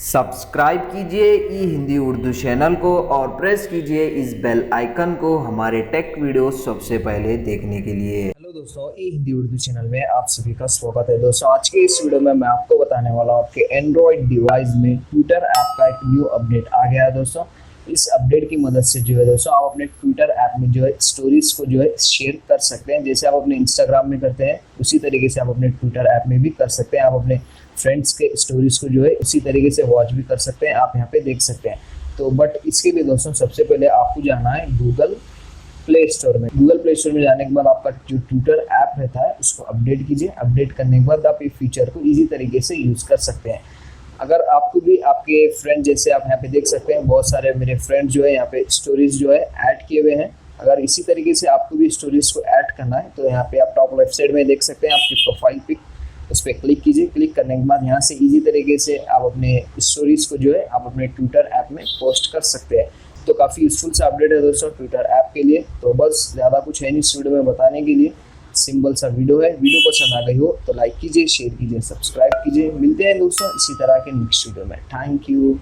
Subscribe कीजिए ई Hindi Urdu channel को और प्रेस कीजिए इस बेल आइकन को हमारे टेक वीडियोस सबसे पहले देखने के लिए। हेलो दोस्तों, ई हिंदी उर्दू चैनल में आप सभी का स्वागत है। दोस्तों, आज के इस वीडियो में मैं आपको बताने वाला हूँ आपके एंड्रॉयड डिवाइस में ट्विटर ऐप का एक न्यू अपडेट आ गया है। दोस्तों, इस अपडेट की मदद से जो है दोस्तों आप अपने ट्विटर ऐप में जो है स्टोरीज को जो है शेयर कर सकते हैं। जैसे आप अपने इंस्टाग्राम में करते हैं उसी तरीके से आप अपने ट्विटर ऐप में भी कर सकते हैं। आप अपने फ्रेंड्स के स्टोरीज को जो है उसी तरीके से वॉच भी कर सकते हैं, आप यहाँ पे देख सकते हैं। तो बट इसके लिए दोस्तों सबसे पहले आपको जाना है गूगल प्ले स्टोर में। गूगल प्ले स्टोर में जाने के बाद आपका जो ट्विटर ऐप रहता है उसको अपडेट कीजिए। अपडेट करने के बाद आप ये फीचर को इजी तरीके से यूज़ कर सकते हैं। अगर आपको भी आपके फ्रेंड, जैसे आप यहाँ पे देख सकते हैं बहुत सारे मेरे फ्रेंड जो है यहाँ पे स्टोरीज जो है ऐड किए हुए हैं। अगर इसी तरीके से आपको भी स्टोरीज को ऐड करना है तो यहाँ पे आप टॉप लेफ्ट साइड में देख सकते हैं आपकी प्रोफाइल पिक, उस पर क्लिक कीजिए। क्लिक करने के बाद यहाँ से इजी तरीके से आप अपने स्टोरीज को जो है आप अपने ट्विटर ऐप में पोस्ट कर सकते हैं। तो काफ़ी यूजफुल सा अपडेट है दोस्तों ट्विटर ऐप के लिए। तो बस ज़्यादा कुछ है नहीं इस वीडियो में बताने के लिए, सिंपल सा वीडियो है। वीडियो पसंद आ गई हो तो लाइक कीजिए, शेयर कीजिए, सब्सक्राइब कीजिए। मिलते हैं दोस्तों इसी तरह के नेक्स्ट वीडियो में। Thank you.